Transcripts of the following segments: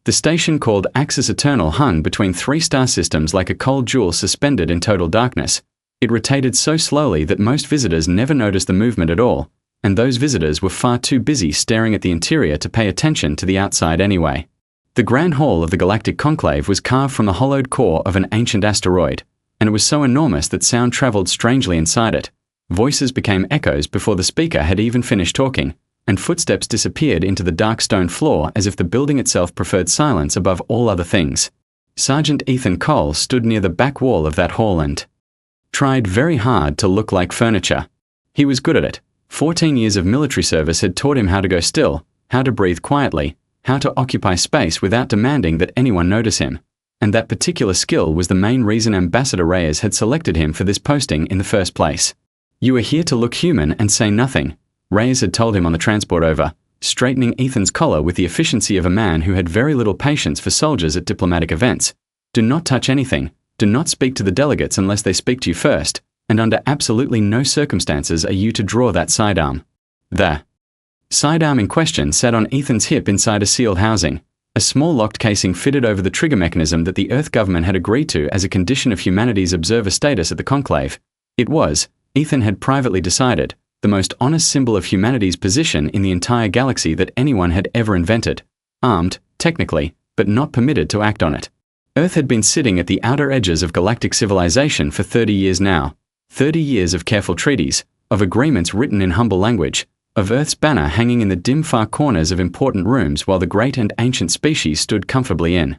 The station called Axis Eternal hung between 3 star systems like a cold jewel suspended in total darkness. It rotated so slowly that most visitors never noticed the movement at all, and those visitors were far too busy staring at the interior to pay attention to the outside anyway. The Grand Hall of the Galactic Conclave was carved from the hollowed core of an ancient asteroid, and it was so enormous that sound traveled strangely inside it. Voices became echoes before the speaker had even finished talking, and footsteps disappeared into the dark stone floor as if the building itself preferred silence above all other things. Sergeant Ethan Cole stood near the back wall of that hall and tried very hard to look like furniture. He was good at it. 14 years of military service had taught him how to go still, how to breathe quietly, how to occupy space without demanding that anyone notice him. And that particular skill was the main reason Ambassador Reyes had selected him for this posting in the first place. "You are here to look human and say nothing," Reyes had told him on the transport over, straightening Ethan's collar with the efficiency of a man who had very little patience for soldiers at diplomatic events. "Do not touch anything. Do not speak to the delegates unless they speak to you first, and under absolutely no circumstances are you to draw that sidearm." The sidearm in question sat on Ethan's hip inside a sealed housing, a small locked casing fitted over the trigger mechanism that the Earth government had agreed to as a condition of humanity's observer status at the conclave. It was, Ethan had privately decided, the most honest symbol of humanity's position in the entire galaxy that anyone had ever invented. Armed, technically, but not permitted to act on it. Earth had been sitting at the outer edges of galactic civilization for 30 years now. 30 years of careful treaties, of agreements written in humble language, of Earth's banner hanging in the dim far corners of important rooms while the great and ancient species stood comfortably in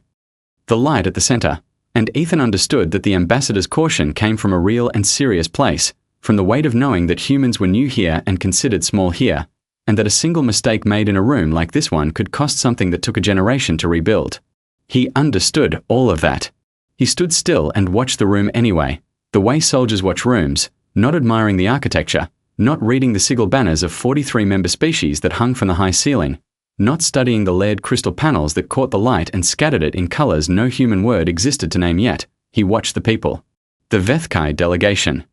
the light at the center. And Ethan understood that the ambassador's caution came from a real and serious place, from the weight of knowing that humans were new here and considered small here, and that a single mistake made in a room like this one could cost something that took a generation to rebuild. He understood all of that. He stood still and watched the room anyway, the way soldiers watch rooms, not admiring the architecture, not reading the sigil banners of 43 member species that hung from the high ceiling, not studying the layered crystal panels that caught the light and scattered it in colors no human word existed to name yet. He watched the people. The Vethkai delegation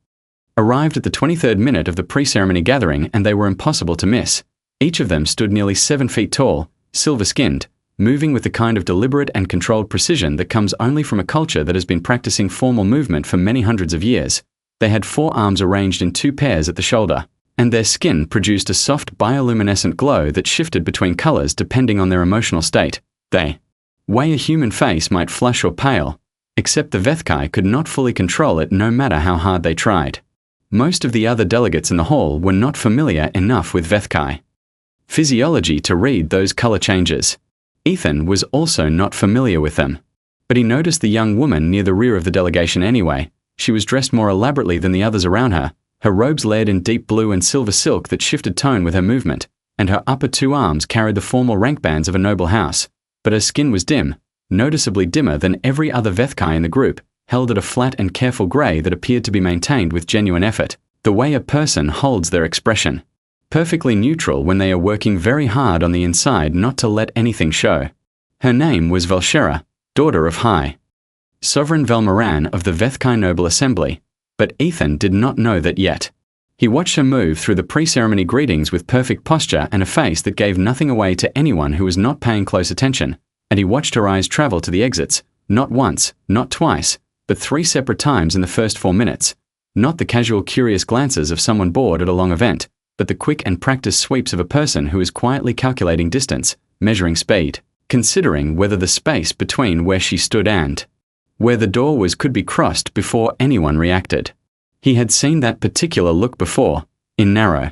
arrived at the 23rd minute of the pre-ceremony gathering, and they were impossible to miss. Each of them stood nearly 7 feet tall, silver-skinned, moving with the kind of deliberate and controlled precision that comes only from a culture that has been practicing formal movement for many hundreds of years. They had 4 arms arranged in 2 pairs at the shoulder, and their skin produced a soft bioluminescent glow that shifted between colors depending on their emotional state. They way a human face might flush or pale, except the Vethkai could not fully control it no matter how hard they tried. Most of the other delegates in the hall were not familiar enough with Vethkai physiology to read those color changes. Ethan was also not familiar with them. But he noticed the young woman near the rear of the delegation anyway. She was dressed more elaborately than the others around her, her robes layered in deep blue and silver silk that shifted tone with her movement, and her upper 2 arms carried the formal rank bands of a noble house. But her skin was dim, noticeably dimmer than every other Vethkai in the group, held at a flat and careful grey that appeared to be maintained with genuine effort, the way a person holds their expression. Perfectly neutral when they are working very hard on the inside not to let anything show. Her name was Velshera, daughter of High Sovereign Velmaran of the Vethkai Noble Assembly, but Ethan did not know that yet. He watched her move through the pre-ceremony greetings with perfect posture and a face that gave nothing away to anyone who was not paying close attention, and he watched her eyes travel to the exits, not once, not twice, but 3 separate times in the first 4 minutes. Not the casual curious glances of someone bored at a long event, but the quick and practiced sweeps of a person who is quietly calculating distance, measuring speed, considering whether the space between where she stood and where the door was could be crossed before anyone reacted. He had seen that particular look before, in narrow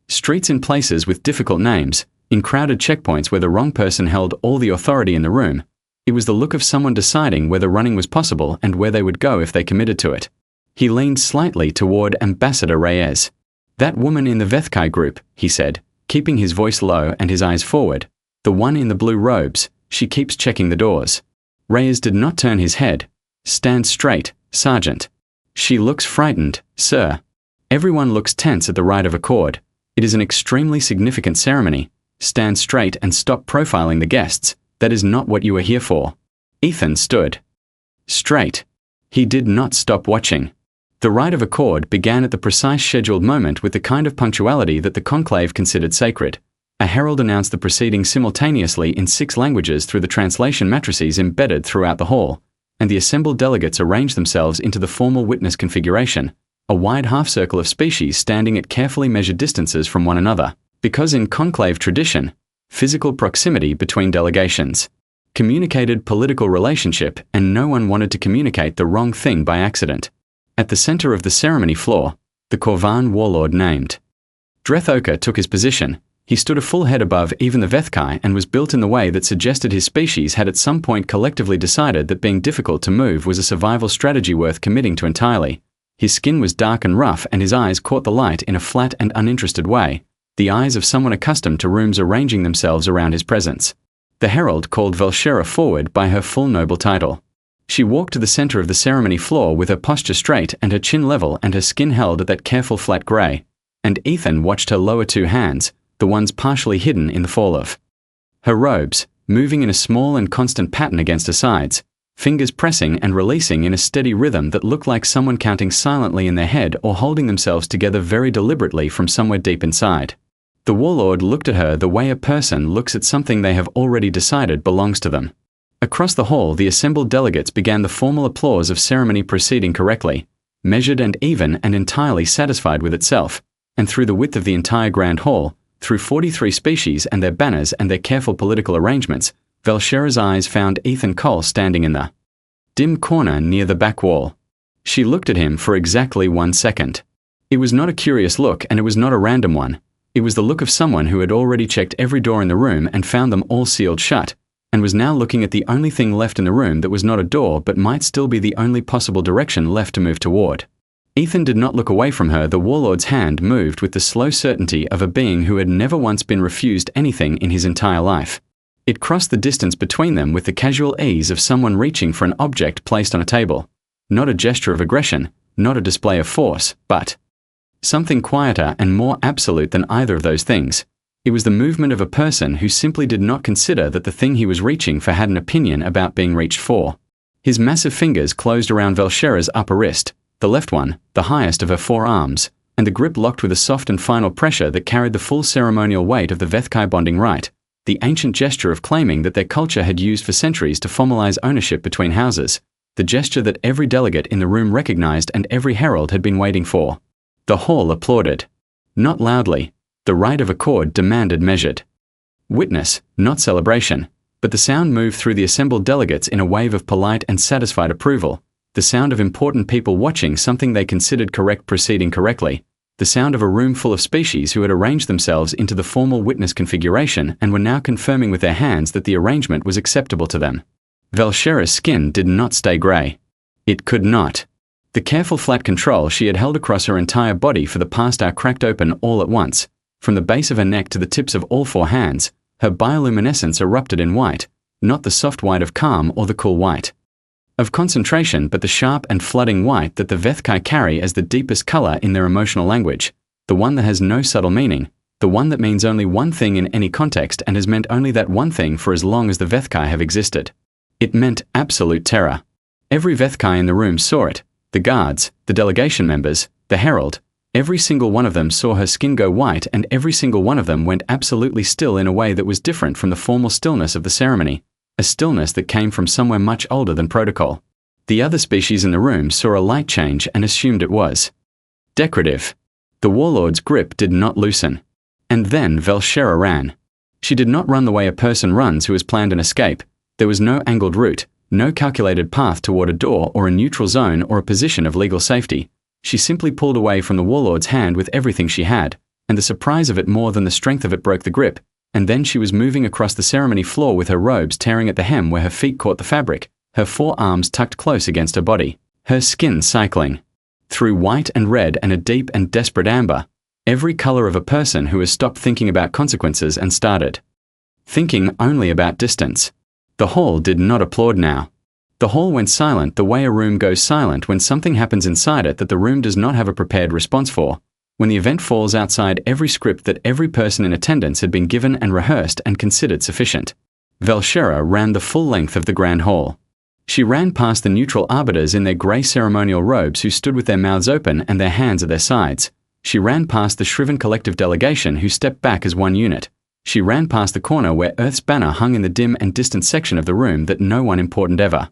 streets in places with difficult names, in crowded checkpoints where the wrong person held all the authority in the room. It was the look of someone deciding whether running was possible and where they would go if they committed to it. He leaned slightly toward Ambassador Reyes. "That woman in the Vethkai group," he said, keeping his voice low and his eyes forward. "The one in the blue robes, she keeps checking the doors." Reyes did not turn his head. "Stand straight, Sergeant." "She looks frightened, sir." Everyone looks tense at the rite of accord. It is an extremely significant ceremony. Stand straight and stop profiling the guests. That is not what you are here for. Ethan stood straight. He did not stop watching. The rite of accord began at the precise scheduled moment with the kind of punctuality that the conclave considered sacred. A herald announced the proceedings simultaneously in 6 languages through the translation matrices embedded throughout the hall, and the assembled delegates arranged themselves into the formal witness configuration, a wide half-circle of species standing at carefully measured distances from one another, because in conclave tradition, physical proximity between delegations communicated political relationship, and no one wanted to communicate the wrong thing by accident. At the center of the ceremony floor, the Korvan warlord named Drethoka took his position. He stood a full head above even the Vethkai and was built in the way that suggested his species had at some point collectively decided that being difficult to move was a survival strategy worth committing to entirely. His skin was dark and rough, and his eyes caught the light in a flat and uninterested way, the eyes of someone accustomed to rooms arranging themselves around his presence. The herald called Velshera forward by her full noble title. She walked to the center of the ceremony floor with her posture straight and her chin level and her skin held at that careful flat grey, and Ethan watched her lower 2 hands, the ones partially hidden in the fall of her robes, moving in a small and constant pattern against her sides, fingers pressing and releasing in a steady rhythm that looked like someone counting silently in their head or holding themselves together very deliberately from somewhere deep inside. The warlord looked at her the way a person looks at something they have already decided belongs to them. Across the hall, the assembled delegates began the formal applause of ceremony proceeding correctly, measured and even and entirely satisfied with itself, and through the width of the entire grand hall, through 43 species and their banners and their careful political arrangements, Velshera's eyes found Ethan Cole standing in the dim corner near the back wall. She looked at him for exactly 1 second. It was not a curious look, and it was not a random one. It was the look of someone who had already checked every door in the room and found them all sealed shut, and was now looking at the only thing left in the room that was not a door but might still be the only possible direction left to move toward. Ethan did not look away from her. The warlord's hand moved with the slow certainty of a being who had never once been refused anything in his entire life. It crossed the distance between them with the casual ease of someone reaching for an object placed on a table. Not a gesture of aggression, not a display of force, but something quieter and more absolute than either of those things. It was the movement of a person who simply did not consider that the thing he was reaching for had an opinion about being reached for. His massive fingers closed around Velshera's upper wrist, the left one, the highest of her 4 arms, and the grip locked with a soft and final pressure that carried the full ceremonial weight of the Vethkai bonding rite, the ancient gesture of claiming that their culture had used for centuries to formalize ownership between houses, the gesture that every delegate in the room recognized and every herald had been waiting for. The hall applauded. Not loudly. The right of accord demanded measured witness, not celebration, but the sound moved through the assembled delegates in a wave of polite and satisfied approval, the sound of important people watching something they considered correct proceeding correctly, the sound of a room full of species who had arranged themselves into the formal witness configuration and were now confirming with their hands that the arrangement was acceptable to them. Velshera's skin did not stay grey. It could not. The careful flat control she had held across her entire body for the past hour cracked open all at once. From the base of her neck to the tips of all 4 hands, her bioluminescence erupted in white, not the soft white of calm or the cool white of concentration, but the sharp and flooding white that the Vethkai carry as the deepest color in their emotional language, the one that has no subtle meaning, the one that means only one thing in any context and has meant only that one thing for as long as the Vethkai have existed. It meant absolute terror. Every Vethkai in the room saw it. The guards, the delegation members, the herald, every single one of them saw her skin go white, and every single one of them went absolutely still in a way that was different from the formal stillness of the ceremony, a stillness that came from somewhere much older than protocol. The other species in the room saw a light change and assumed it was decorative. The warlord's grip did not loosen. And then Velshera ran. She did not run the way a person runs who has planned an escape. There was no angled route, no calculated path toward a door or a neutral zone or a position of legal safety. She simply pulled away from the warlord's hand with everything she had, and the surprise of it more than the strength of it broke the grip, and then she was moving across the ceremony floor with her robes tearing at the hem where her feet caught the fabric, her 4 arms tucked close against her body, her skin cycling through white and red and a deep and desperate amber, every color of a person who has stopped thinking about consequences and started thinking only about distance. The hall did not applaud now. The hall went silent the way a room goes silent when something happens inside it that the room does not have a prepared response for, when the event falls outside every script that every person in attendance had been given and rehearsed and considered sufficient. Velshera ran the full length of the grand hall. She ran past the neutral arbiters in their grey ceremonial robes who stood with their mouths open and their hands at their sides. She ran past the shriven collective delegation who stepped back as one unit. She ran past the corner where Earth's banner hung in the dim and distant section of the room that no one important ever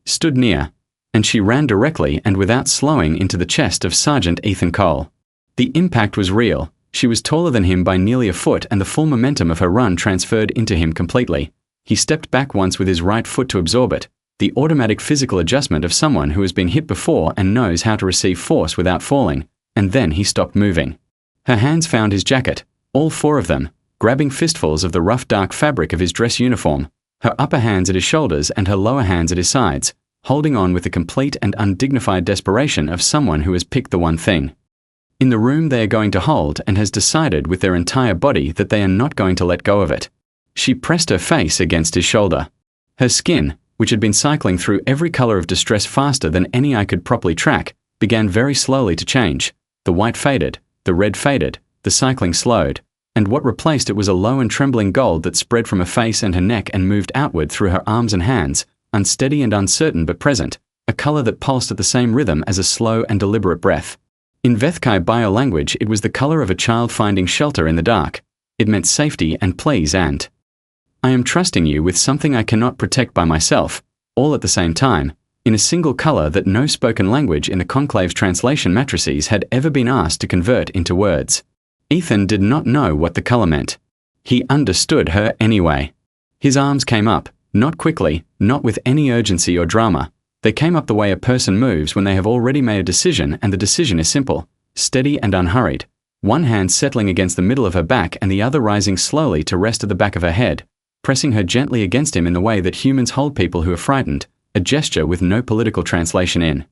stood near, and she ran directly and without slowing into the chest of Sergeant Ethan Cole. The impact was real. She was taller than him by nearly a foot, and the full momentum of her run transferred into him completely. He stepped back once with his right foot to absorb it, the automatic physical adjustment of someone who has been hit before and knows how to receive force without falling, and then he stopped moving. Her hands found his jacket, all four of them, grabbing fistfuls of the rough dark fabric of his dress uniform, her upper hands at his shoulders and her lower hands at his sides, holding on with the complete and undignified desperation of someone who has picked the one thing in the room they are going to hold and has decided with their entire body that they are not going to let go of it. She pressed her face against his shoulder. Her skin, which had been cycling through every color of distress faster than any I could properly track, began very slowly to change. The white faded, the red faded, the cycling slowed, and what replaced it was a low and trembling gold that spread from her face and her neck and moved outward through her arms and hands, unsteady and uncertain but present, a color that pulsed at the same rhythm as a slow and deliberate breath. In Vethkai bio-language, it was the color of a child finding shelter in the dark. It meant safety and please and I am trusting you with something I cannot protect by myself, all at the same time, in a single color that no spoken language in the Conclave's translation matrices had ever been asked to convert into words. Ethan did not know what the color meant. He understood her anyway. His arms came up, not quickly, not with any urgency or drama. They came up the way a person moves when they have already made a decision, and the decision is simple, steady and unhurried. One hand settling against the middle of her back and the other rising slowly to rest at the back of her head, pressing her gently against him in the way that humans hold people who are frightened, a gesture with no political translation in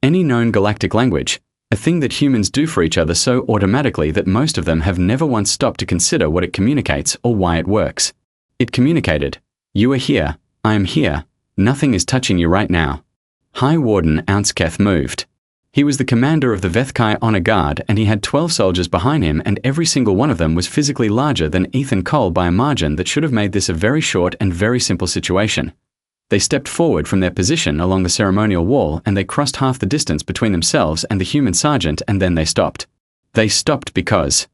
any known galactic language, a thing that humans do for each other so automatically that most of them have never once stopped to consider what it communicates or why it works. It communicated, "You are here, I am here, nothing is touching you right now." High Warden Ounsketh moved. He was the commander of the Vethkai Honor Guard, and he had 12 soldiers behind him, and every single one of them was physically larger than Ethan Cole by a margin that should have made this a very short and very simple situation. They stepped forward from their position along the ceremonial wall, and they crossed half the distance between themselves and the human sergeant, and then they stopped. They stopped because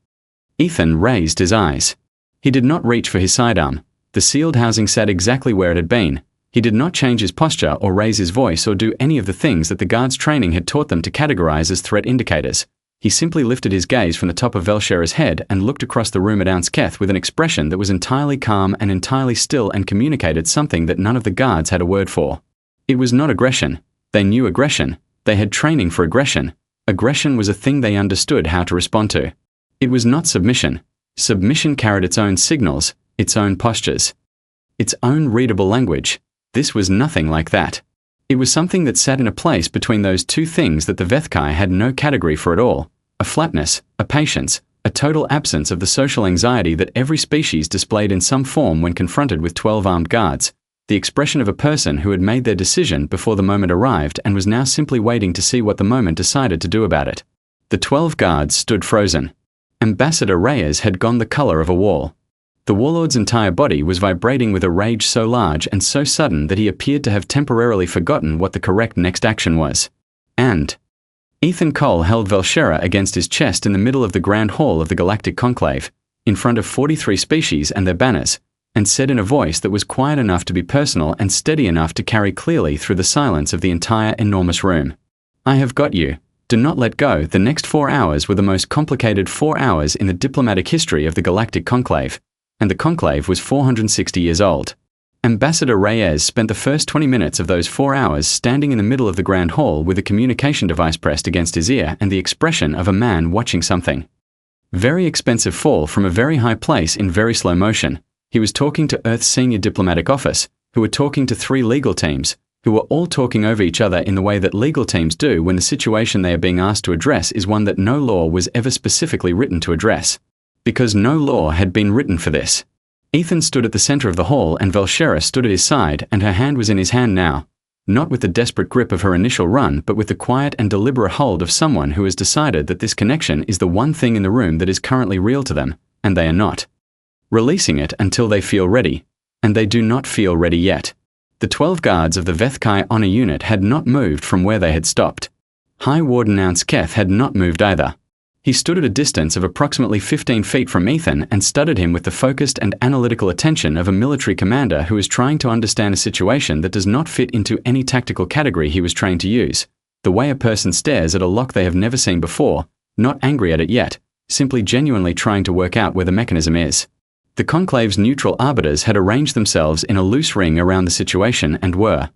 Ethan raised his eyes. He did not reach for his sidearm. The sealed housing sat exactly where it had been. He did not change his posture or raise his voice or do any of the things that the guard's training had taught them to categorize as threat indicators. He simply lifted his gaze from the top of Velshera's head and looked across the room at Ounsketh with an expression that was entirely calm and entirely still and communicated something that none of the guards had a word for. It was not aggression. They knew aggression. They had training for aggression. Aggression was a thing they understood how to respond to. It was not submission. Submission carried its own signals, its own postures, its own readable language. This was nothing like that. It was something that sat in a place between those two things that the Vethkai had no category for at all, a flatness, a patience, a total absence of the social anxiety that every species displayed in some form when confronted with 12 armed guards, the expression of a person who had made their decision before the moment arrived and was now simply waiting to see what the moment decided to do about it. The 12 guards stood frozen. Ambassador Reyes had gone the color of a wall. The warlord's entire body was vibrating with a rage so large and so sudden that he appeared to have temporarily forgotten what the correct next action was. And Ethan Cole held Velshera against his chest in the middle of the grand hall of the Galactic Conclave, in front of 43 species and their banners, and said in a voice that was quiet enough to be personal and steady enough to carry clearly through the silence of the entire enormous room. "I have got you. Do not let go." The next 4 hours were the most complicated 4 hours in the diplomatic history of the Galactic Conclave. And the conclave was 460 years old. Ambassador Reyes spent the first 20 minutes of those 4 hours standing in the middle of the grand hall with a communication device pressed against his ear and the expression of a man watching something very expensive fall from a very high place in very slow motion. He was talking to Earth's senior diplomatic office, who were talking to 3 legal teams, who were all talking over each other in the way that legal teams do when the situation they are being asked to address is one that no law was ever specifically written to address. Because no law had been written for this. Ethan stood at the center of the hall and Velshera stood at his side, and her hand was in his hand now, not with the desperate grip of her initial run, but with the quiet and deliberate hold of someone who has decided that this connection is the one thing in the room that is currently real to them, and they are not releasing it until they feel ready, and they do not feel ready yet. The 12 guards of the Vethkai Honor Unit had not moved from where they had stopped. High Warden Ounsketh had not moved either. He stood at a distance of approximately 15 feet from Ethan and studied him with the focused and analytical attention of a military commander who is trying to understand a situation that does not fit into any tactical category he was trained to use. The way a person stares at a lock they have never seen before, not angry at it yet, simply genuinely trying to work out where the mechanism is. The conclave's neutral arbiters had arranged themselves in a loose ring around the situation and were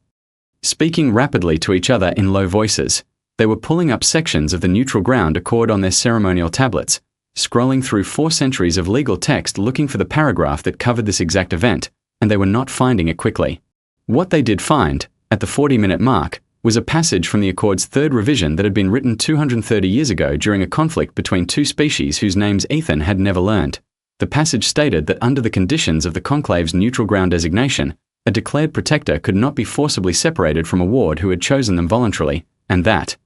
speaking rapidly to each other in low voices. They were pulling up sections of the neutral ground accord on their ceremonial tablets, scrolling through 4 centuries of legal text looking for the paragraph that covered this exact event, and they were not finding it quickly. What they did find, at the 40-minute mark, was a passage from the Accord's 3rd revision that had been written 230 years ago during a conflict between 2 species whose names Ethan had never learned. The passage stated that under the conditions of the conclave's neutral ground designation, a declared protector could not be forcibly separated from a ward who had chosen them voluntarily, and that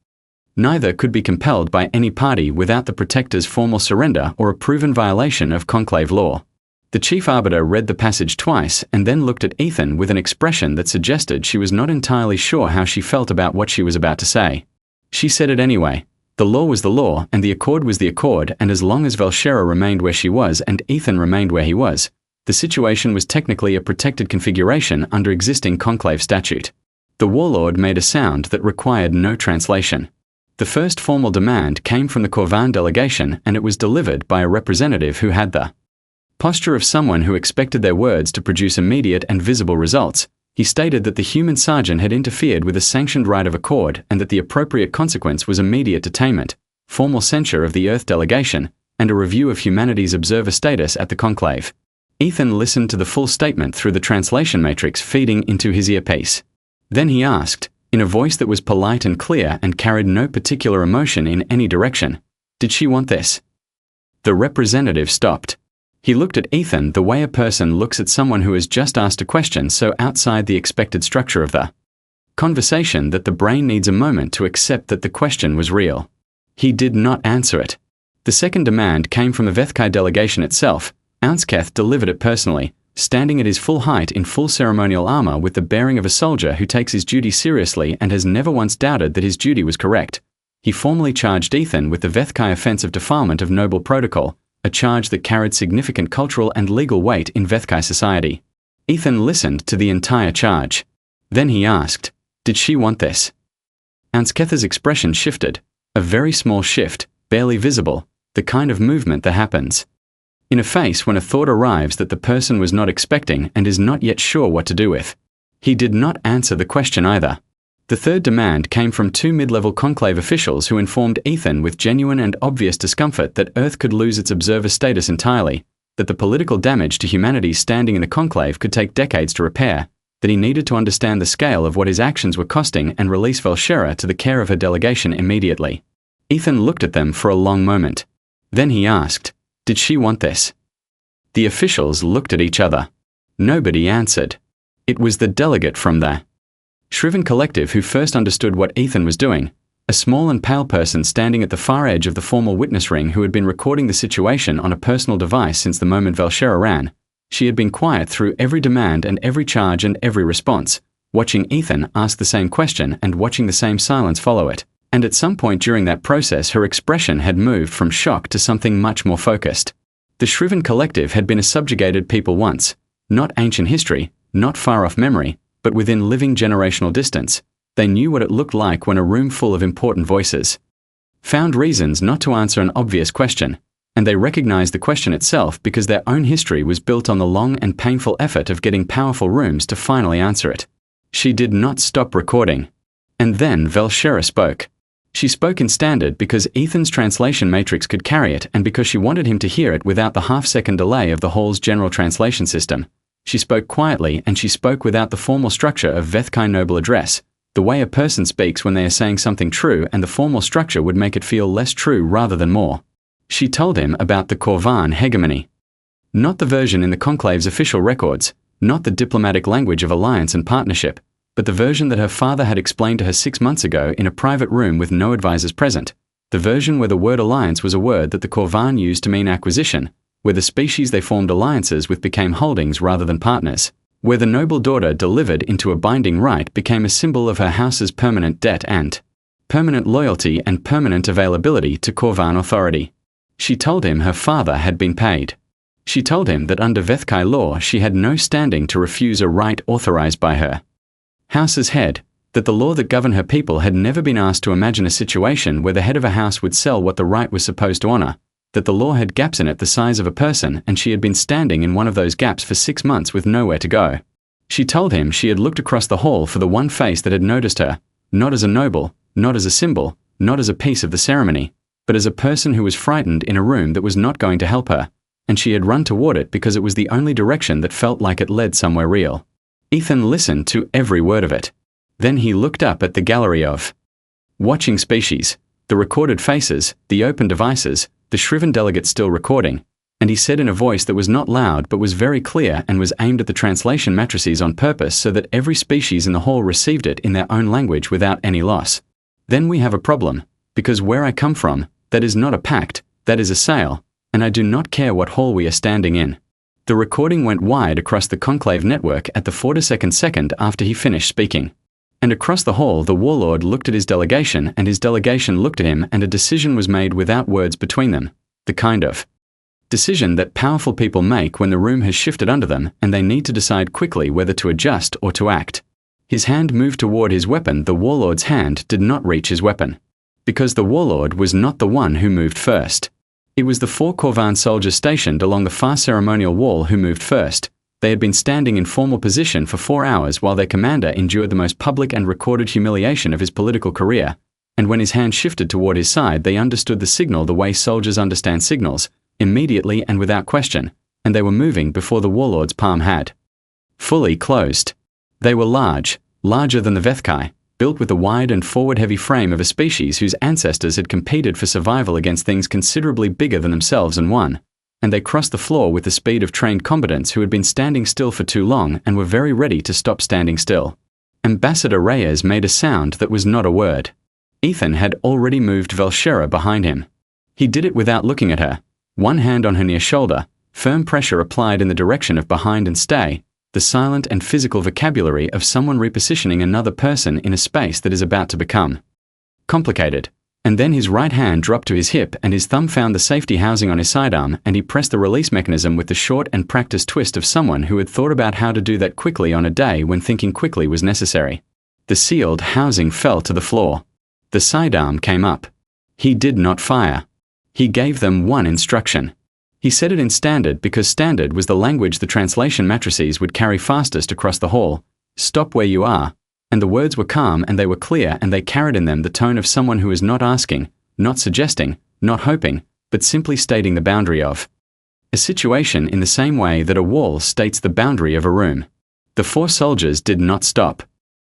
neither could be compelled by any party without the protector's formal surrender or a proven violation of conclave law. The chief arbiter read the passage twice and then looked at Ethan with an expression that suggested she was not entirely sure how she felt about what she was about to say. She said it anyway. The law was the law, and the Accord was the Accord, and as long as Velshera remained where she was and Ethan remained where he was, the situation was technically a protected configuration under existing conclave statute. The warlord made a sound that required no translation. The first formal demand came from the Corvan delegation, and it was delivered by a representative who had the posture of someone who expected their words to produce immediate and visible results. He stated that the human sergeant had interfered with a sanctioned right of accord and that the appropriate consequence was immediate detainment, formal censure of the Earth delegation, and a review of humanity's observer status at the conclave. Ethan listened to the full statement through the translation matrix feeding into his earpiece. Then he asked, in a voice that was polite and clear and carried no particular emotion in any direction, "Did she want this?" The representative stopped. He looked at Ethan the way a person looks at someone who has just asked a question so outside the expected structure of the conversation that the brain needs a moment to accept that the question was real. He did not answer it. The second demand came from the Vethkai delegation itself. Ounsketh delivered it personally, standing at his full height in full ceremonial armor with the bearing of a soldier who takes his duty seriously and has never once doubted that his duty was correct. He formally charged Ethan with the Vethkai offense of defilement of noble protocol, a charge that carried significant cultural and legal weight in Vethkai society. Ethan listened to the entire charge. Then he asked, "Did she want this?" Ounsketh's expression shifted, a very small shift, barely visible, the kind of movement that happens in a face when a thought arrives that the person was not expecting and is not yet sure what to do with. He did not answer the question either. The third demand came from 2 mid-level conclave officials who informed Ethan with genuine and obvious discomfort that Earth could lose its observer status entirely, that the political damage to humanity's standing in the conclave could take decades to repair, that he needed to understand the scale of what his actions were costing and release Velshera to the care of her delegation immediately. Ethan looked at them for a long moment. Then he asked, "Did she want this?" The officials looked at each other. Nobody answered. It was the delegate from the Shriven Collective who first understood what Ethan was doing, a small and pale person standing at the far edge of the formal witness ring who had been recording the situation on a personal device since the moment Velshera ran. She had been quiet through every demand and every charge and every response, watching Ethan ask the same question and watching the same silence follow it. And at some point during that process her expression had moved from shock to something much more focused. The Shriven Collective had been a subjugated people once, not ancient history, not far-off memory, but within living generational distance. They knew what it looked like when a room full of important voices found reasons not to answer an obvious question, and they recognized the question itself because their own history was built on the long and painful effort of getting powerful rooms to finally answer it. She did not stop recording. And then Velshera spoke. She spoke in standard because Ethan's translation matrix could carry it and because she wanted him to hear it without the half-second delay of the hall's general translation system. She spoke quietly and she spoke without the formal structure of Vethkai noble address, the way a person speaks when they are saying something true and the formal structure would make it feel less true rather than more. She told him about the Corvan hegemony. Not the version in the Conclave's official records, not the diplomatic language of alliance and partnership, but the version that her father had explained to her 6 months ago in a private room with no advisors present, the version where the word alliance was a word that the Corvan used to mean acquisition, where the species they formed alliances with became holdings rather than partners, where the noble daughter delivered into a binding right became a symbol of her house's permanent debt and permanent loyalty and permanent availability to Corvan authority. She told him her father had been paid. She told him that under Vethkai law she had no standing to refuse a right authorized by her house's head, that the law that governed her people had never been asked to imagine a situation where the head of a house would sell what the right was supposed to honor, that the law had gaps in it the size of a person, and she had been standing in one of those gaps for 6 months with nowhere to go. She told him she had looked across the hall for the one face that had noticed her, not as a noble, not as a symbol, not as a piece of the ceremony, but as a person who was frightened in a room that was not going to help her, and she had run toward it because it was the only direction that felt like it led somewhere real. Ethan listened to every word of it. Then he looked up at the gallery of watching species, the recorded faces, the open devices, the shriven delegates still recording, and he said in a voice that was not loud but was very clear and was aimed at the translation matrices on purpose so that every species in the hall received it in their own language without any loss. Then we have a problem, because where I come from, that is not a pact, that is a sale, and I do not care what hall we are standing in. The recording went wide across the conclave network at the 42nd second after he finished speaking. And across the hall the warlord looked at his delegation and his delegation looked at him, and a decision was made without words between them, the kind of decision that powerful people make when the room has shifted under them and they need to decide quickly whether to adjust or to act. His hand moved toward his weapon. The warlord's hand did not reach his weapon. Because the warlord was not the one who moved first. It was the 4 Korvan soldiers stationed along the far ceremonial wall who moved first. They had been standing in formal position for 4 hours while their commander endured the most public and recorded humiliation of his political career, and when his hand shifted toward his side they understood the signal the way soldiers understand signals, immediately and without question, and they were moving before the warlord's palm had fully closed. They were large, larger than the Vethkai, built with the wide and forward-heavy frame of a species whose ancestors had competed for survival against things considerably bigger than themselves and won, and they crossed the floor with the speed of trained combatants who had been standing still for too long and were very ready to stop standing still. Ambassador Reyes made a sound that was not a word. Ethan had already moved Velshera behind him. He did it without looking at her, one hand on her near shoulder, firm pressure applied in the direction of behind and stay, the silent and physical vocabulary of someone repositioning another person in a space that is about to become complicated. And then his right hand dropped to his hip and his thumb found the safety housing on his sidearm, and he pressed the release mechanism with the short and practiced twist of someone who had thought about how to do that quickly on a day when thinking quickly was necessary. The sealed housing fell to the floor. The sidearm came up. He did not fire. He gave them one instruction. He said it in Standard because Standard was the language the translation matrices would carry fastest across the hall. Stop where you are. And the words were calm and they were clear, and they carried in them the tone of someone who is not asking, not suggesting, not hoping, but simply stating the boundary of a situation in the same way that a wall states the boundary of a room. The 4 soldiers did not stop.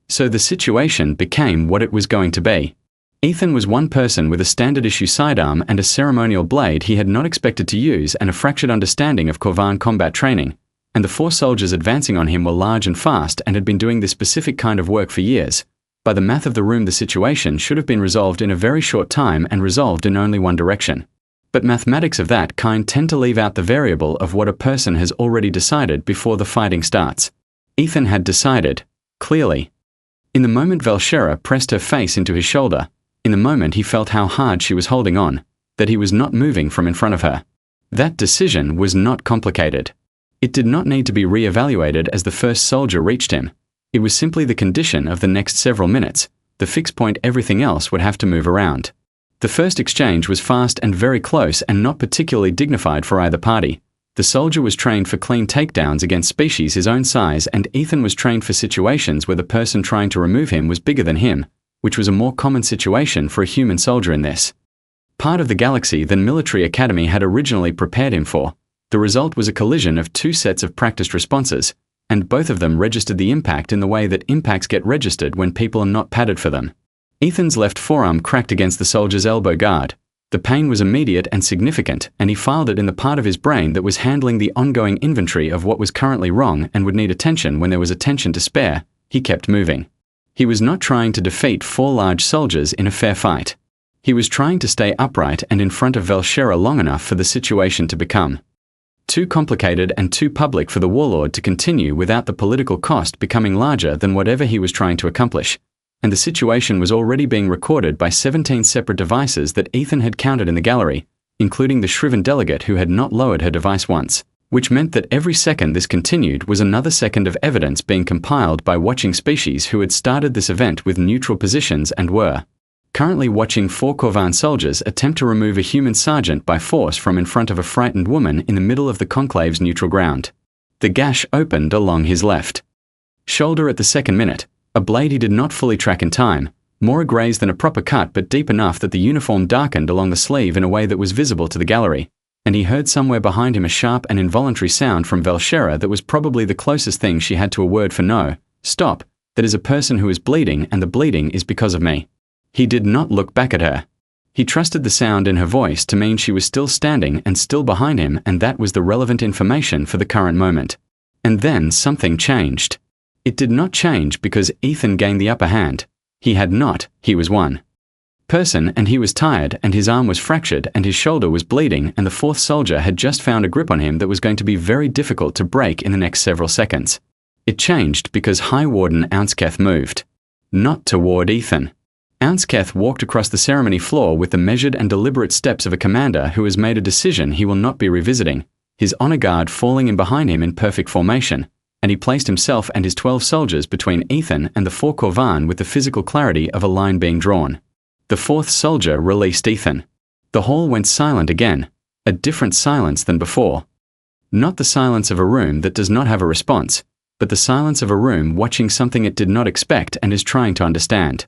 So the situation became what it was going to be. Ethan was one person with a standard-issue sidearm and a ceremonial blade he had not expected to use and a fractured understanding of Korvan combat training, and the 4 soldiers advancing on him were large and fast and had been doing this specific kind of work for years. By the math of the room the situation should have been resolved in a very short time and resolved in only one direction. But mathematics of that kind tend to leave out the variable of what a person has already decided before the fighting starts. Ethan had decided, clearly. In the moment Velshera pressed her face into his shoulder, in the moment he felt how hard she was holding on, that he was not moving from in front of her. That decision was not complicated. It did not need to be re-evaluated as the first soldier reached him. It was simply the condition of the next several minutes, the fixed point everything else would have to move around. The first exchange was fast and very close and not particularly dignified for either party. The soldier was trained for clean takedowns against species his own size, and Ethan was trained for situations where the person trying to remove him was bigger than him, which was a more common situation for a human soldier in this part of the galaxy than Military Academy had originally prepared him for. The result was a collision of 2 sets of practiced responses, and both of them registered the impact in the way that impacts get registered when people are not padded for them. Ethan's left forearm cracked against the soldier's elbow guard. The pain was immediate and significant, and he filed it in the part of his brain that was handling the ongoing inventory of what was currently wrong and would need attention when there was attention to spare. He kept moving. He was not trying to defeat 4 large soldiers in a fair fight. He was trying to stay upright and in front of Velshera long enough for the situation to become too complicated and too public for the warlord to continue without the political cost becoming larger than whatever he was trying to accomplish. And the situation was already being recorded by 17 separate devices that Ethan had counted in the gallery, including the shriven delegate who had not lowered her device once, which meant that every second this continued was another second of evidence being compiled by watching species who had started this event with neutral positions and were currently watching 4 Corvan soldiers attempt to remove a human sergeant by force from in front of a frightened woman in the middle of the conclave's neutral ground. The gash opened along his left shoulder at the second minute, a blade he did not fully track in time, more a graze than a proper cut but deep enough that the uniform darkened along the sleeve in a way that was visible to the gallery, and he heard somewhere behind him a sharp and involuntary sound from Velshera that was probably the closest thing she had to a word for no, stop, that is a person who is bleeding and the bleeding is because of me. He did not look back at her. He trusted the sound in her voice to mean she was still standing and still behind him, and that was the relevant information for the current moment. And then something changed. It did not change because Ethan gained the upper hand. He had not, he was one person and he was tired and his arm was fractured and his shoulder was bleeding, and the 4th soldier had just found a grip on him that was going to be very difficult to break in the next several seconds. It changed because High Warden Ounsketh moved. Not toward Ethan. Ounsketh walked across the ceremony floor with the measured and deliberate steps of a commander who has made a decision he will not be revisiting, his honor guard falling in behind him in perfect formation, and he placed himself and his 12 soldiers between Ethan and the 4 Corvan with the physical clarity of a line being drawn. The 4th soldier released Ethan. The hall went silent again, a different silence than before. Not the silence of a room that does not have a response, but the silence of a room watching something it did not expect and is trying to understand.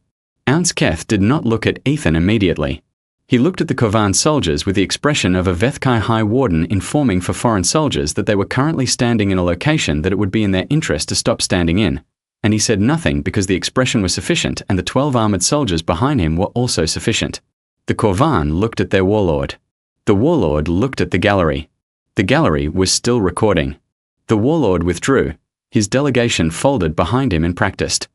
Ounsketh did not look at Ethan immediately. He looked at the Corvan soldiers with the expression of a Vethkai High Warden informing for foreign soldiers that they were currently standing in a location that it would be in their interest to stop standing in, and he said nothing because the expression was sufficient and the 12 armored soldiers behind him were also sufficient. The Corvan looked at their warlord. The warlord looked at the gallery. The gallery was still recording. The warlord withdrew. His delegation folded behind him and practiced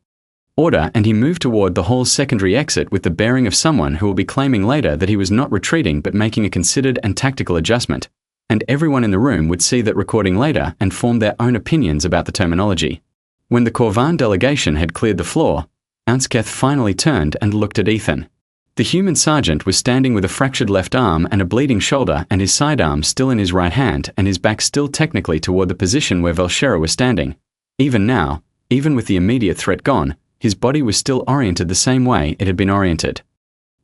order, and he moved toward the hall's secondary exit with the bearing of someone who will be claiming later that he was not retreating but making a considered and tactical adjustment, and everyone in the room would see that recording later and form their own opinions about the terminology. When the Corvan delegation had cleared the floor, Ounsketh finally turned and looked at Ethan. The human sergeant was standing with a fractured left arm and a bleeding shoulder and his sidearm still in his right hand and his back still technically toward the position where Velshera was standing. Even now, even with the immediate threat gone, his body was still oriented the same way it had been oriented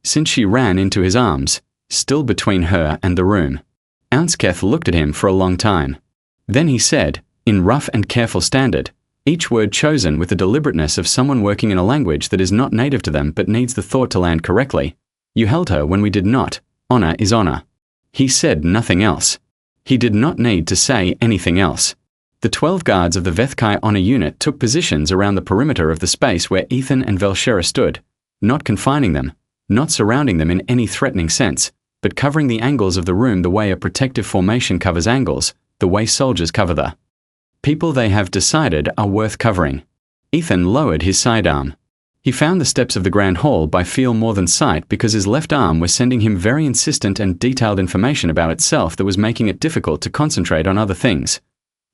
since she ran into his arms, still between her and the room. Ounsketh looked at him for a long time. Then he said, in rough and careful standard, each word chosen with the deliberateness of someone working in a language that is not native to them but needs the thought to land correctly, "You held her when we did not. Honor is honor." He said nothing else. He did not need to say anything else. The 12 guards of the Vethkai Honor Unit took positions around the perimeter of the space where Ethan and Velshera stood, not confining them, not surrounding them in any threatening sense, but covering the angles of the room the way a protective formation covers angles, the way soldiers cover the people they have decided are worth covering. Ethan lowered his sidearm. He found the steps of the Grand Hall by feel more than sight because his left arm was sending him very insistent and detailed information about itself that was making it difficult to concentrate on other things.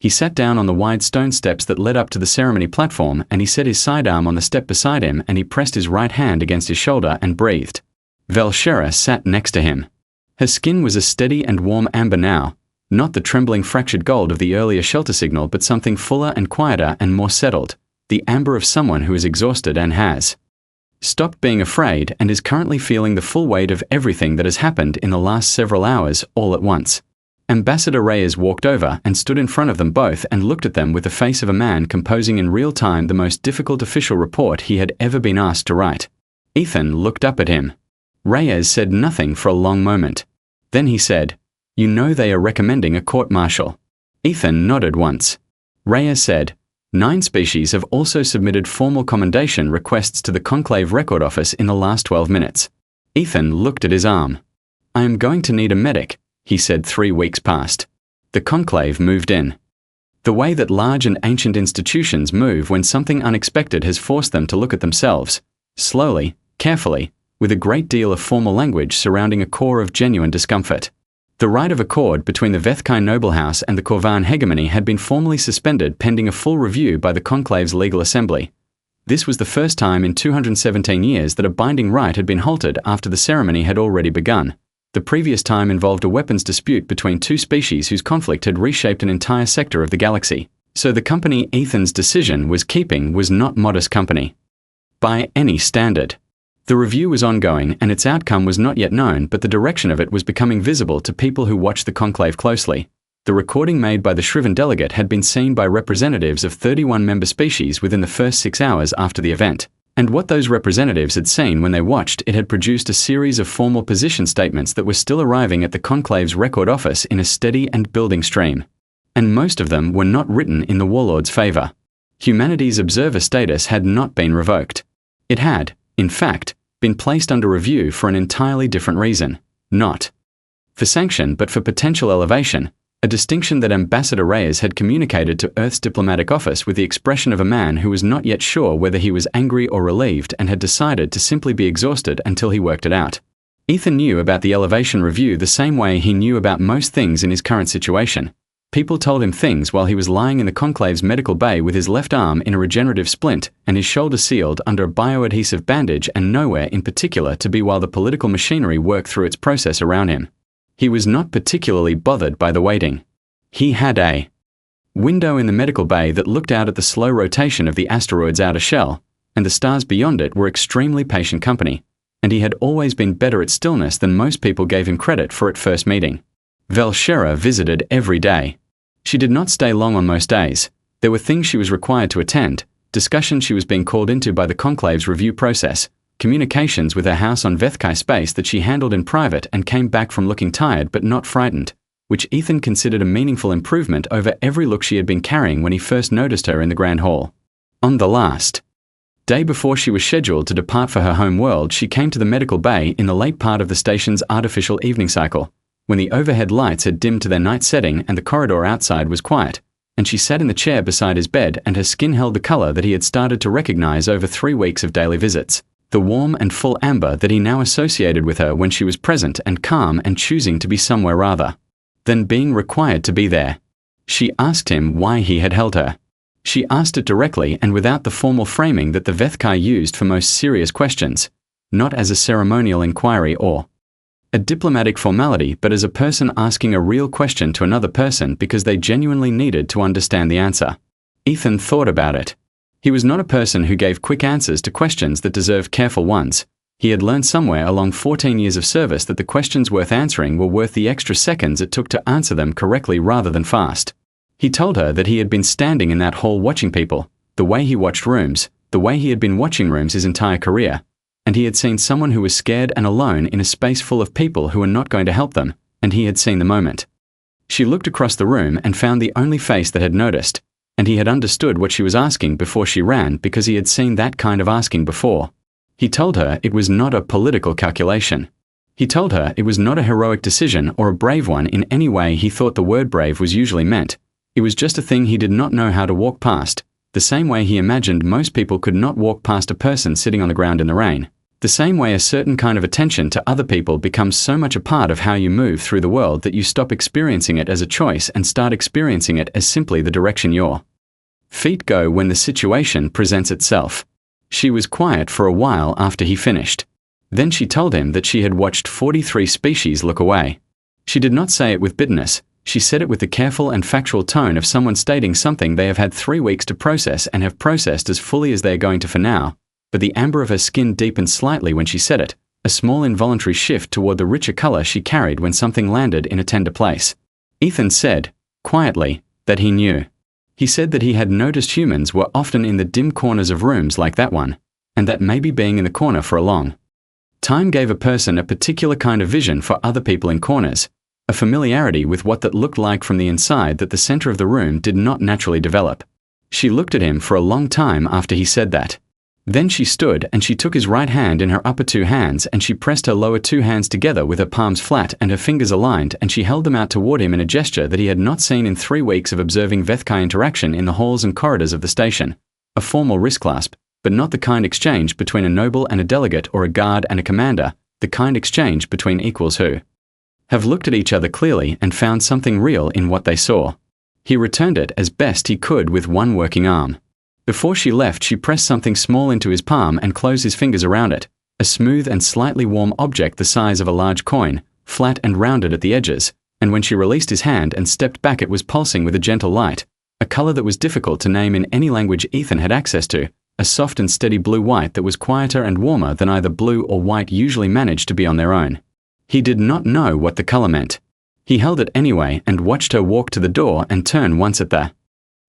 He sat down on the wide stone steps that led up to the ceremony platform, and he set his sidearm on the step beside him, and he pressed his right hand against his shoulder and breathed. Velshera sat next to him. Her skin was a steady and warm amber now, not the trembling fractured gold of the earlier shelter signal but something fuller and quieter and more settled, the amber of someone who is exhausted and has stopped being afraid and is currently feeling the full weight of everything that has happened in the last several hours all at once. Ambassador Reyes walked over and stood in front of them both and looked at them with the face of a man composing in real time the most difficult official report he had ever been asked to write. Ethan looked up at him. Reyes said nothing for a long moment. Then he said, "You know they are recommending a court-martial." Ethan nodded once. Reyes said, 9 species have also submitted formal commendation requests to the Conclave Record Office in the last 12 minutes. Ethan looked at his arm. "I am going to need a medic," he said. 3 weeks passed. The conclave moved in. The way that large and ancient institutions move when something unexpected has forced them to look at themselves, slowly, carefully, with a great deal of formal language surrounding a core of genuine discomfort. The right of accord between the Vethkai noble house and the Corvan hegemony had been formally suspended pending a full review by the conclave's legal assembly. This was the first time in 217 years that a binding right had been halted after the ceremony had already begun. The previous time involved a weapons dispute between two species whose conflict had reshaped an entire sector of the galaxy. So the company Ethan's decision was keeping was not modest company. By any standard. The review was ongoing and its outcome was not yet known, but the direction of it was becoming visible to people who watched the conclave closely. The recording made by the Shriven delegate had been seen by representatives of 31 member species within the first 6 hours after the event. And what those representatives had seen when they watched it had produced a series of formal position statements that were still arriving at the conclave's record office in a steady and building stream. And most of them were not written in the warlord's favor. Humanity's observer status had not been revoked. It had, in fact, been placed under review for an entirely different reason. Not for sanction but for potential elevation, a distinction that Ambassador Reyes had communicated to Earth's diplomatic office with the expression of a man who was not yet sure whether he was angry or relieved and had decided to simply be exhausted until he worked it out. Ethan knew about the elevation review the same way he knew about most things in his current situation. People told him things while he was lying in the conclave's medical bay with his left arm in a regenerative splint and his shoulder sealed under a bioadhesive bandage and nowhere in particular to be while the political machinery worked through its process around him. He was not particularly bothered by the waiting. He had a window in the medical bay that looked out at the slow rotation of the asteroid's outer shell, and the stars beyond it were extremely patient company, and he had always been better at stillness than most people gave him credit for at first meeting. Velshera visited every day. She did not stay long on most days. There were things she was required to attend, discussions she was being called into by the conclave's review process, communications with her house on Vethkai space that she handled in private and came back from looking tired but not frightened, which Ethan considered a meaningful improvement over every look she had been carrying when he first noticed her in the Grand Hall. On the last day before she was scheduled to depart for her home world, she came to the medical bay in the late part of the station's artificial evening cycle, when the overhead lights had dimmed to their night setting and the corridor outside was quiet, and she sat in the chair beside his bed and her skin held the color that he had started to recognize over 3 weeks of daily visits. The warm and full amber that he now associated with her when she was present and calm and choosing to be somewhere rather than being required to be there. She asked him why he had held her. She asked it directly and without the formal framing that the Vethkai used for most serious questions, not as a ceremonial inquiry or a diplomatic formality, but as a person asking a real question to another person because they genuinely needed to understand the answer. Ethan thought about it. He was not a person who gave quick answers to questions that deserved careful ones. He had learned somewhere along 14 years of service that the questions worth answering were worth the extra seconds it took to answer them correctly rather than fast. He told her that he had been standing in that hall watching people, the way he watched rooms, the way he had been watching rooms his entire career, and he had seen someone who was scared and alone in a space full of people who were not going to help them, and he had seen the moment. She looked across the room and found the only face that had noticed, and he had understood what she was asking before she ran because he had seen that kind of asking before. He told her it was not a political calculation. He told her it was not a heroic decision or a brave one in any way he thought the word brave was usually meant. It was just a thing he did not know how to walk past, the same way he imagined most people could not walk past a person sitting on the ground in the rain. The same way a certain kind of attention to other people becomes so much a part of how you move through the world that you stop experiencing it as a choice and start experiencing it as simply the direction your feet go when the situation presents itself. She was quiet for a while after he finished. Then she told him that she had watched 43 species look away. She did not say it with bitterness. She said it with the careful and factual tone of someone stating something they have had 3 weeks to process and have processed as fully as they are going to for now. But the amber of her skin deepened slightly when she said it, a small involuntary shift toward the richer color she carried when something landed in a tender place. Ethan said, quietly, that he knew. He said that he had noticed humans were often in the dim corners of rooms like that one, and that maybe being in the corner for a long time gave a person a particular kind of vision for other people in corners, a familiarity with what that looked like from the inside that the center of the room did not naturally develop. She looked at him for a long time after he said that. Then she stood and she took his right hand in her upper 2 hands and she pressed her lower 2 hands together with her palms flat and her fingers aligned and she held them out toward him in a gesture that he had not seen in 3 weeks of observing Vethkai interaction in the halls and corridors of the station. A formal wrist clasp, but not the kind exchanged between a noble and a delegate or a guard and a commander, the kind exchanged between equals who have looked at each other clearly and found something real in what they saw. He returned it as best he could with one working arm. Before she left, she pressed something small into his palm and closed his fingers around it, a smooth and slightly warm object the size of a large coin, flat and rounded at the edges, and when she released his hand and stepped back it was pulsing with a gentle light, a color that was difficult to name in any language Ethan had access to, a soft and steady blue-white that was quieter and warmer than either blue or white usually managed to be on their own. He did not know what the color meant. He held it anyway and watched her walk to the door and turn once at the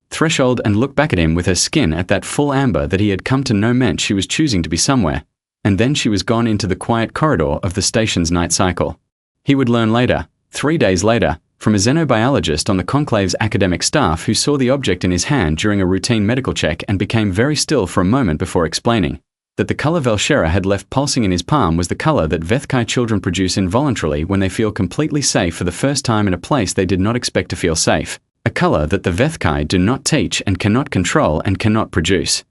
threshold and look back at him with her skin at that full amber that he had come to know meant she was choosing to be somewhere, and then she was gone into the quiet corridor of the station's night cycle. He would learn later, 3 days later, from a xenobiologist on the Conclave's academic staff who saw the object in his hand during a routine medical check and became very still for a moment before explaining, that the color Velshera had left pulsing in his palm was the color that Vethkai children produce involuntarily when they feel completely safe for the first time in a place they did not expect to feel safe, a color that the Vethkai do not teach and cannot control and cannot produce.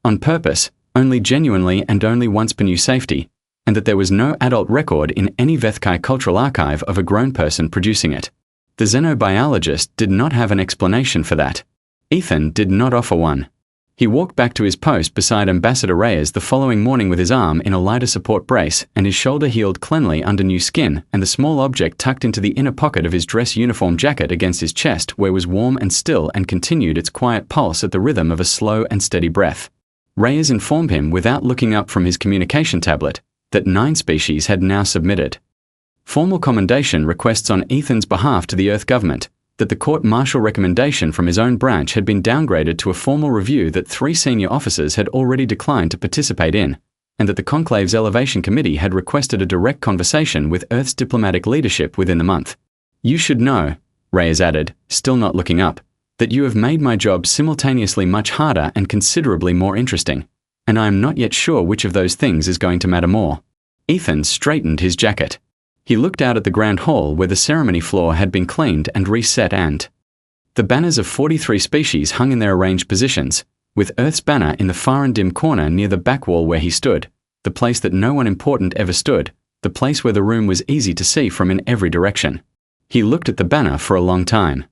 On purpose, only genuinely and only once per new safety, and that there was no adult record in any Vethkai cultural archive of a grown person producing it. The xenobiologist did not have an explanation for that. Ethan did not offer one. He walked back to his post beside Ambassador Reyes the following morning with his arm in a lighter support brace and his shoulder healed cleanly under new skin and the small object tucked into the inner pocket of his dress uniform jacket against his chest where it was warm and still and continued its quiet pulse at the rhythm of a slow and steady breath. Reyes informed him without looking up from his communication tablet that 9 species had now submitted formal commendation requests on Ethan's behalf to the Earth government, that the court-martial recommendation from his own branch had been downgraded to a formal review that 3 senior officers had already declined to participate in, and that the Conclave's Elevation Committee had requested a direct conversation with Earth's diplomatic leadership within the month. You should know, Reyes added, still not looking up, that you have made my job simultaneously much harder and considerably more interesting, and I am not yet sure which of those things is going to matter more. Ethan straightened his jacket. He looked out at the grand hall where the ceremony floor had been cleaned and reset and the banners of 43 species hung in their arranged positions, with Earth's banner in the far and dim corner near the back wall where he stood, the place that no one important ever stood, the place where the room was easy to see from in every direction. He looked at the banner for a long time.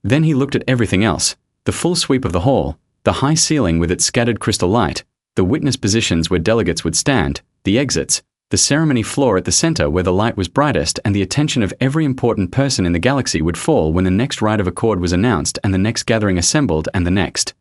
Then he looked at everything else, the full sweep of the hall, the high ceiling with its scattered crystal light, the witness positions where delegates would stand, the exits, the ceremony floor at the center where the light was brightest and the attention of every important person in the galaxy would fall when the next rite of accord was announced and the next gathering assembled and the next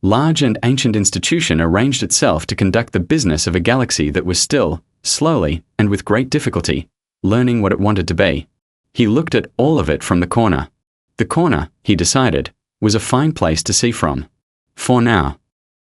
large and ancient institution arranged itself to conduct the business of a galaxy that was still, slowly, and with great difficulty, learning what it wanted to be. He looked at all of it from the corner. The corner, he decided, was a fine place to see from. For now.